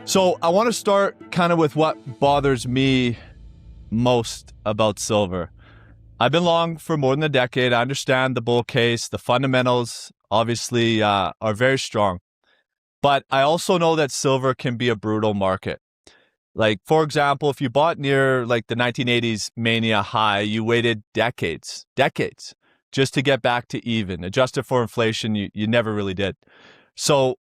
So I want to start kind of with what bothers me most about silver. I've been long for more than a decade. I understand the bull case. The fundamentals obviously are very strong. But I also know that silver can be a brutal market. Like, for example, if you bought near like the 1980s mania high, you waited decades just to get back to even. Adjusted for inflation, you never really did. So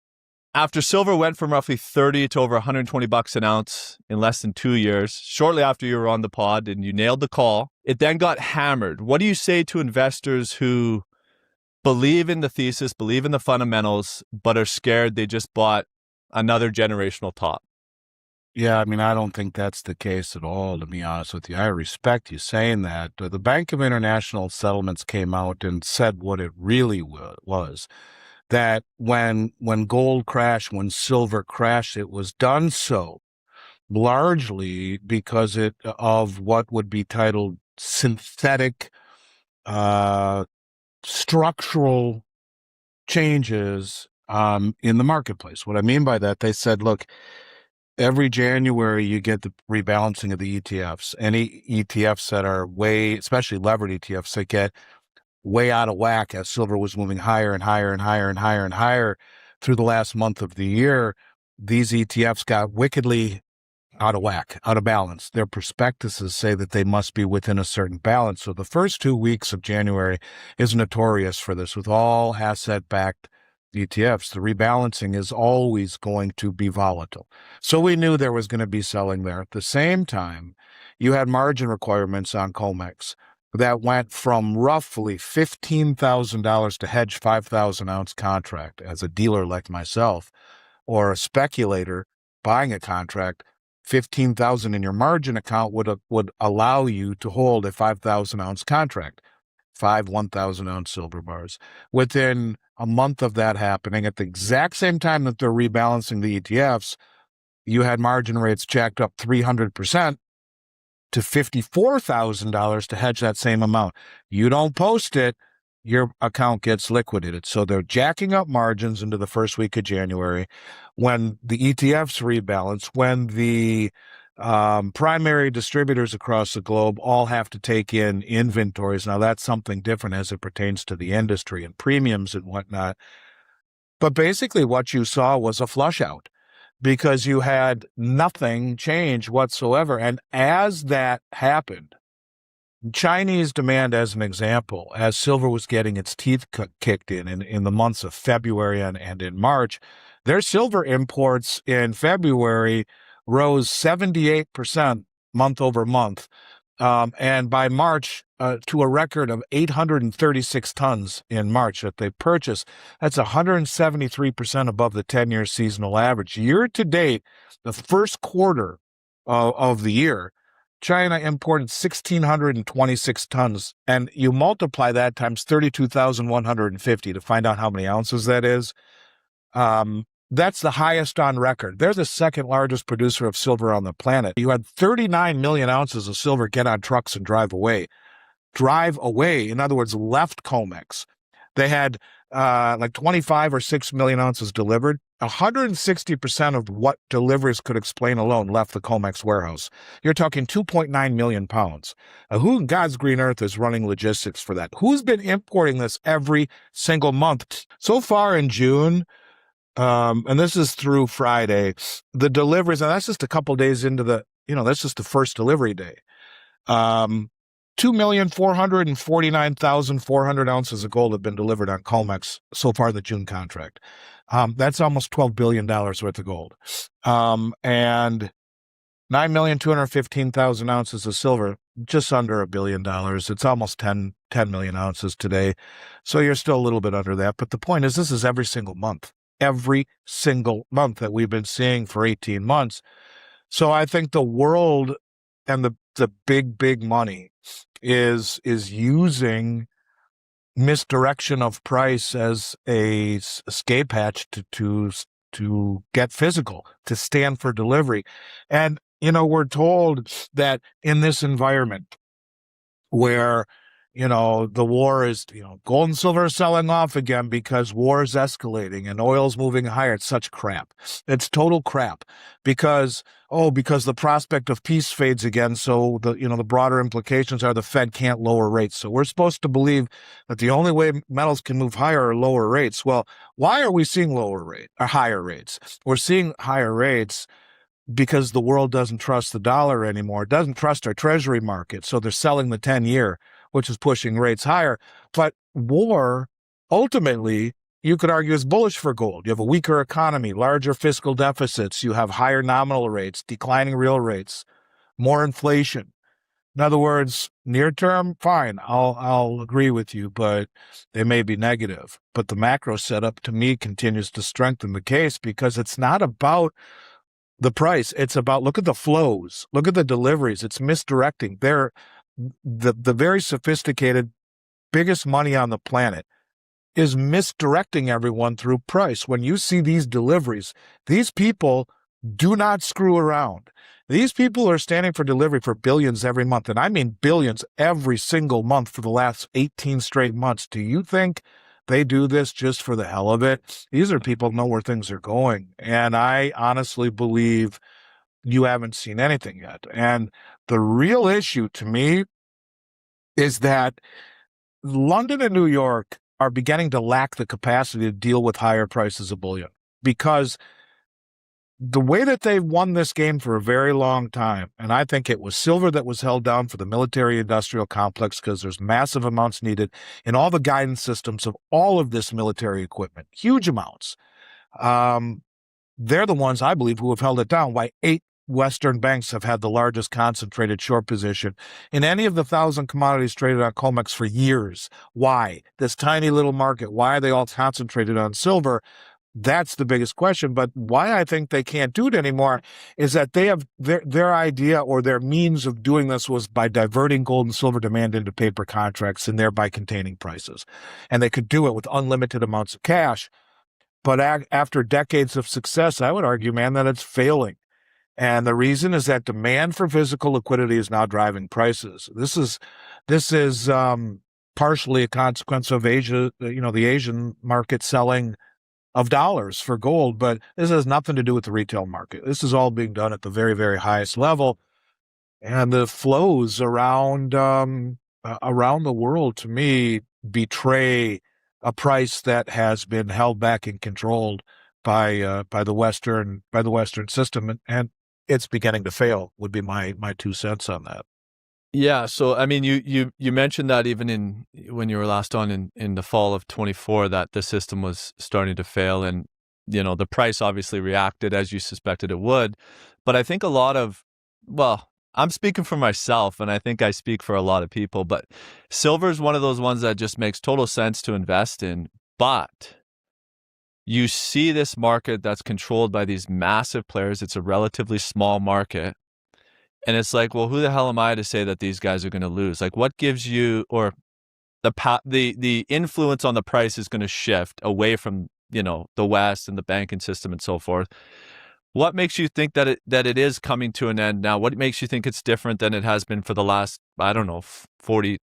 after silver went from roughly 30 to over 120 bucks an ounce in less than 2 years, shortly after you were on the pod and you nailed the call, it then got hammered. What do you say to investors who believe in the thesis, believe in the fundamentals, but are scared they just bought another generational top? Yeah, I mean, I don't think that's the case at all, to be honest with you. I respect you saying that. The Bank of International Settlements came out and said what it really was, that when gold crashed, when silver crashed, it was done so largely because of what would be titled synthetic structural changes in the marketplace. What I mean by that, they said, look, every January, you get the rebalancing of the ETFs. Any ETFs that are especially levered ETFs, that get way out of whack as silver was moving higher and higher and higher and higher and higher through the last month of the year. These ETFs got wickedly out of whack, out of balance. Their prospectuses say that they must be within a certain balance. So the first 2 weeks of January is notorious for this with all asset-backed ETFs. The rebalancing is always going to be volatile. So we knew there was going to be selling there. At the same time, you had margin requirements on COMEX that went from roughly $15,000 to hedge 5,000 ounce contract as a dealer like myself, or a speculator buying a contract. 15,000 in your margin account would allow you to hold a 5,000 ounce contract, 5 1,000 ounce silver bars. Within a month of that happening, at the exact same time that they're rebalancing the ETFs, you had margin rates jacked up 300% to $54,000 to hedge that same amount. You don't post it, your account gets liquidated. So they're jacking up margins into the first week of January. When the ETFs rebalance, when the primary distributors across the globe all have to take in inventories. Now, that's something different as it pertains to the industry and premiums and whatnot. But basically what you saw was a flush out because you had nothing change whatsoever. And as that happened, Chinese demand, as an example, as silver was getting its teeth kicked in the months of February and in March, their silver imports in February rose 78% month over month. And by March, to a record of 836 tons in March that they purchased. That's 173% above the 10-year seasonal average. Year to date, the first quarter of the year, China imported 1,626 tons, and you multiply that times 32,150 to find out how many ounces that is. That's the highest on record. They're the second largest producer of silver on the planet. You had 39 million ounces of silver get on trucks and drive away. Drive away, in other words, left COMEX. They had like 25 or 6 million ounces delivered. 160% of what deliveries could explain alone left the COMEX warehouse. You're talking 2.9 million pounds. Who in God's green earth is running logistics for that? Who's been importing this every single month? So far in June, and this is through Friday, the deliveries, and that's just a couple days into that's just the first delivery day. 2,449,400 ounces of gold have been delivered on COMEX so far, the June contract. That's almost $12 billion worth of gold. And 9,215,000 ounces of silver, just under $1 billion. It's almost 10 million ounces today. So you're still a little bit under that. But the point is, this is every single month that we've been seeing for 18 months. So I think the world and the big money is using misdirection of price as a escape hatch to get physical, to stand for delivery. And, we're told that in this environment where, the war is, gold and silver is selling off again because war is escalating and oil's moving higher. It's such crap. It's total crap because the prospect of peace fades again. So the broader implications are the Fed can't lower rates. So we're supposed to believe that the only way metals can move higher are lower rates. Well, why are we seeing higher rates? We're seeing higher rates because the world doesn't trust the dollar anymore. It doesn't trust our treasury market. So they're selling the 10-year, which is pushing rates higher. But war, ultimately, you could argue is bullish for gold. You have a weaker economy, larger fiscal deficits. You have higher nominal rates, declining real rates, more inflation. In other words, near term, fine, I'll agree with you, but they may be negative. But the macro setup, to me, continues to strengthen the case because it's not about the price. It's about, look at the flows, look at the deliveries. It's misdirecting. They're the very sophisticated, biggest money on the planet is misdirecting everyone through price. When you see these deliveries, these people do not screw around. These people are standing for delivery for billions every month. And I mean billions every single month for the last 18 straight months. Do you think they do this just for the hell of it? These are people who know where things are going. And I honestly believe you haven't seen anything yet. And the real issue to me is that London and New York are beginning to lack the capacity to deal with higher prices of bullion because the way that they've won this game for a very long time, and I think it was silver that was held down for the military-industrial complex because there's massive amounts needed in all the guidance systems of all of this military equipment, huge amounts. They're the ones, I believe, who have held it down. Why 8 Western banks have had the largest concentrated short position in any of the 1,000 commodities traded on COMEX for years. Why? This tiny little market. Why are they all concentrated on silver? That's the biggest question. But why I think they can't do it anymore is that they have their idea or their means of doing this was by diverting gold and silver demand into paper contracts and thereby containing prices. And they could do it with unlimited amounts of cash. But after decades of success, I would argue, man, that it's failing. And the reason is that demand for physical liquidity is now driving prices. This is partially a consequence of Asia, the Asian market selling of dollars for gold, but this has nothing to do with the retail market. This is all being done at the very, very highest level. And the flows around the world, to me, betray a price that has been held back and controlled by the Western system, and it's beginning to fail. Would be my 2 cents on that. Yeah, so I mean, you mentioned that even when you were last on in the fall of 24, that the system was starting to fail, and the price obviously reacted as you suspected it would. But I think I'm speaking for myself, and I think I speak for a lot of people. But silver is one of those ones that just makes total sense to invest in. But you see this market that's controlled by these massive players. It's a relatively small market. And it's like, well, who the hell am I to say that these guys are going to lose? Like, what gives you, or the influence on the price is going to shift away from, the West and the banking system and so forth. What makes you think that it is coming to an end now? What makes you think it's different than it has been for the last, I don't know, 40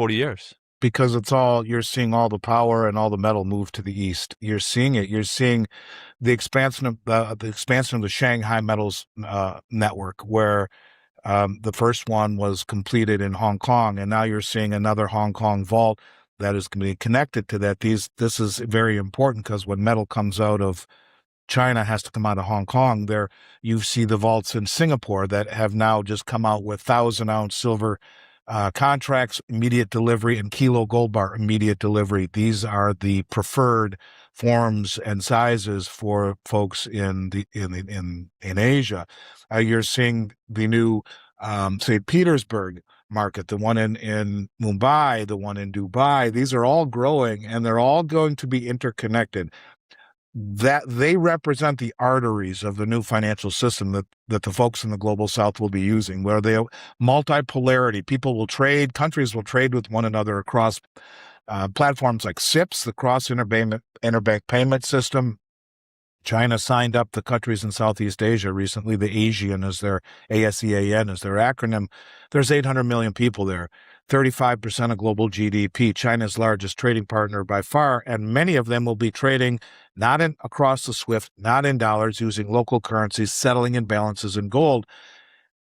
years? Because you're seeing all the power and all the metal move to the east. You're seeing it. You're seeing the expansion of the Shanghai Metals network, where the first one was completed in Hong Kong, and now you're seeing another Hong Kong vault that is going to be connected to that. This is very important because when metal comes out of China, has to come out of Hong Kong. There, you see the vaults in Singapore that have now just come out with 1,000-ounce silver contracts, immediate delivery, and kilo gold bar immediate delivery. These are the preferred forms and sizes for folks in Asia. You're seeing the new St. Petersburg market, the one in Mumbai, the one in Dubai. These are all growing, and they're all going to be interconnected. That they represent the arteries of the new financial system that the folks in the global south will be using, where they multipolarity. Countries will trade with one another across platforms like CIPS, the Cross Interbank Payment System. China signed up the countries in Southeast Asia recently. The ASEAN is their acronym. There's 800 million people there. 35% of global GDP, China's largest trading partner by far, and many of them will be trading not in across the SWIFT, not in dollars, using local currencies, settling imbalances in gold.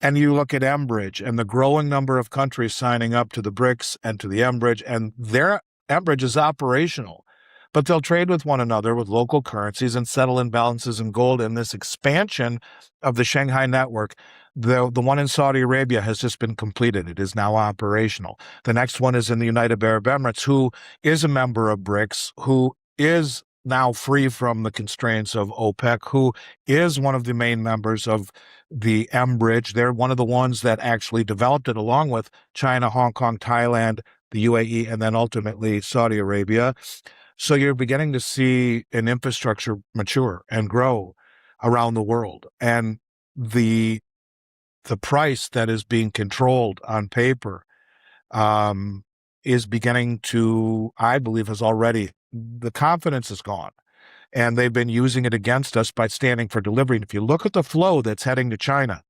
And you look at Enbridge and the growing number of countries signing up to the BRICS and to the Enbridge, and their Enbridge is operational, but they'll trade with one another with local currencies and settle imbalances in gold. And this expansion of the Shanghai network, the one in Saudi Arabia has just been completed. It is now operational. The next one is in the United Arab Emirates, who is a member of BRICS, who is now free from the constraints of OPEC, who is one of the main members of the Enbridge. They're one of the ones that actually developed it, along with China, Hong Kong, Thailand, the UAE, and then ultimately Saudi Arabia. So you're beginning to see an infrastructure mature and grow around the world. And the price that is being controlled on paper is beginning to, I believe, the confidence is gone. And they've been using it against us by standing for delivery. And if you look at the flow that's heading to China,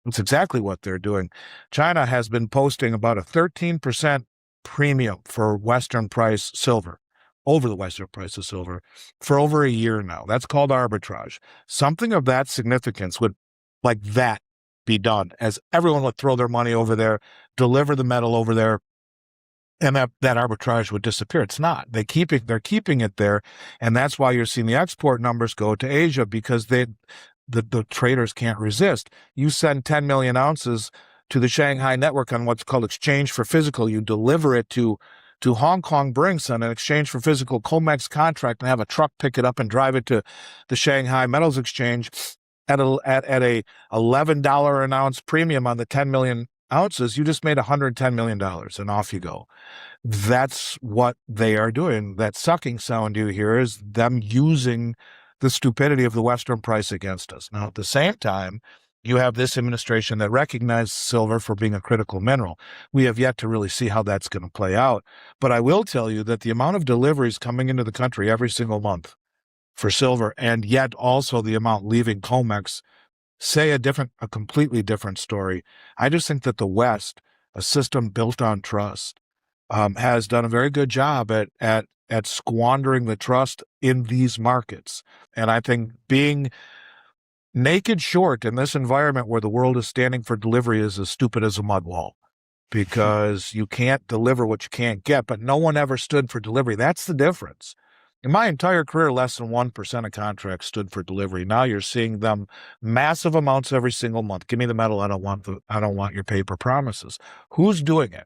it's exactly what they're doing. China has been posting about a 13% premium for Western price silver, over the Western price of silver, for over a year now. That's called arbitrage. Something of that significance would, like that, be done, as everyone would throw their money over there, deliver the metal over there, and that arbitrage would disappear. It's not. They're keeping it there, and that's why you're seeing the export numbers go to Asia, because the traders can't resist. You send 10 million ounces to the Shanghai network on what's called exchange for physical. You deliver it to Hong Kong Brinks on an exchange for physical COMEX contract, and have a truck pick it up and drive it to the Shanghai Metals Exchange at a $11 an ounce premium on the 10 million ounces. You just made $110 million, and off you go. That's what they are doing. That sucking sound you hear is them using the stupidity of the Western price against us. Now, at the same time, you have this administration that recognizes silver for being a critical mineral. We have yet to really see how that's going to play out. But I will tell you that the amount of deliveries coming into the country every single month for silver, and yet also the amount leaving COMEX, say a completely different story. I just think that the West, a system built on trust, has done a very good job at squandering the trust in these markets. And I think being naked short in this environment where the world is standing for delivery is as stupid as a mud wall, because you can't deliver what you can't get, but no one ever stood for delivery. That's the difference. In my entire career, less than 1% of contracts stood for delivery. Now you're seeing them massive amounts every single month. Give me the metal. I don't want your paper promises. Who's doing it?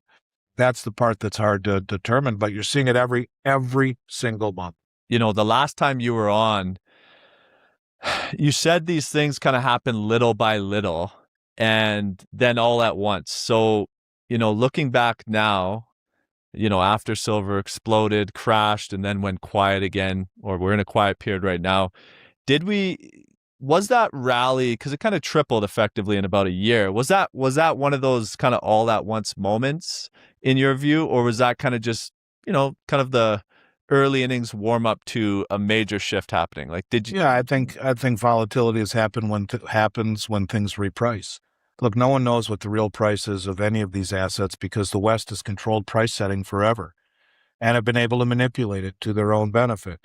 That's the part that's hard to determine, but you're seeing it every single month. You know, the last time you were on, you said these things kind of happen little by little and then all at once. So, you know, looking back now, you know, after silver exploded, crashed, and then went quiet again, or we're in a quiet period right now, was that rally, because it kind of tripled effectively in about a year, was that one of those kind of all at once moments in your view, or was that kind of just, you know, kind of the early innings warm up to a major shift happening? Like, did you? Yeah, I think volatility has happened happens when things reprice. Look, no one knows what the real price is of any of these assets, because the West has controlled price setting forever and have been able to manipulate it to their own benefit.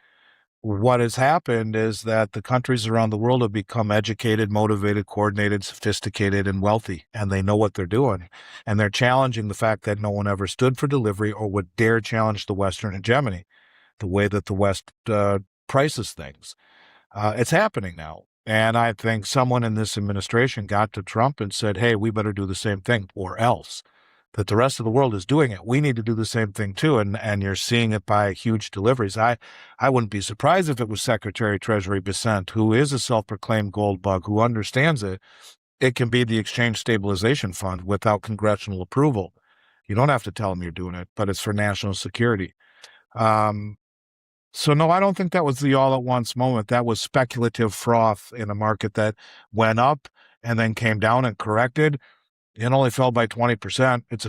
What has happened is that the countries around the world have become educated, motivated, coordinated, sophisticated, and wealthy, and they know what they're doing. And they're challenging the fact that no one ever stood for delivery or would dare challenge the Western hegemony, the way that the West prices things. It's happening now. And I think someone in this administration got to Trump and said, hey, we better do the same thing, or else. That the rest of the world is doing it. We need to do the same thing too. And you're seeing it by huge deliveries. I wouldn't be surprised if it was Secretary of Treasury Bessent, who is a self-proclaimed gold bug, who understands it. It can be the Exchange Stabilization Fund without congressional approval. You don't have to tell them you're doing it, but it's for national security. So no, I don't think that was the all-at-once moment. That was speculative froth in a market that went up and then came down and corrected. It only fell by 20%. It's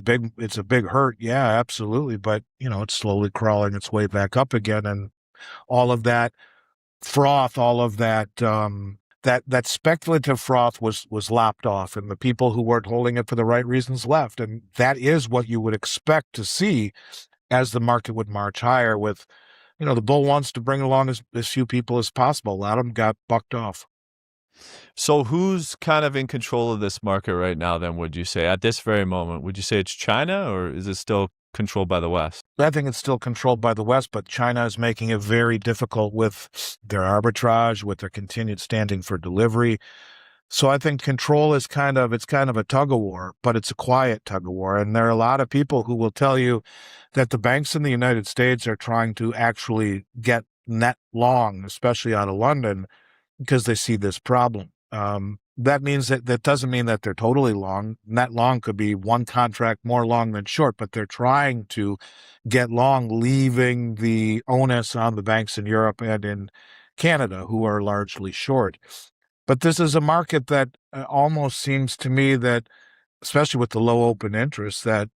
a big hurt. Yeah, absolutely. But, you know, it's slowly crawling its way back up again. And all of that froth, all of that that speculative froth was lopped off, and the people who weren't holding it for the right reasons left. And that is what you would expect to see as the market would march higher. With, the bull wants to bring along as few people as possible. A lot of them got bucked off. So who's kind of in control of this market right now, then, would you say, at this very moment? Would you say it's China, or is it still controlled by the West? I think it's still controlled by the West, but China is making it very difficult with their arbitrage, with their continued standing for delivery. So I think control is kind of a tug of war, but it's a quiet tug of war. And there are a lot of people who will tell you that the banks in the United States are trying to actually get net long, especially out of London, because they see this problem. That means that doesn't mean that they're totally long. Net long could be one contract more long than short, but they're trying to get long, leaving the onus on the banks in Europe and in Canada, who are largely short. But this is a market that almost seems to me that, especially with the low open interest, that,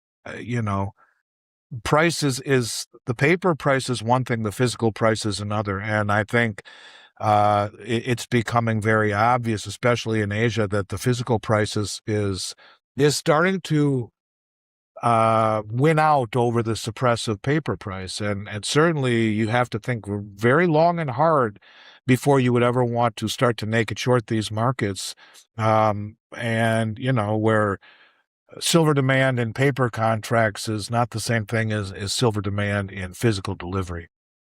price is the paper price is one thing, the physical price is another. And I think it's becoming very obvious, especially in Asia, that the physical price is starting to win out over the suppressive paper price. And certainly you have to think very long and hard before you would ever want to start to naked short these markets. And, where silver demand in paper contracts is not the same thing as silver demand in physical delivery.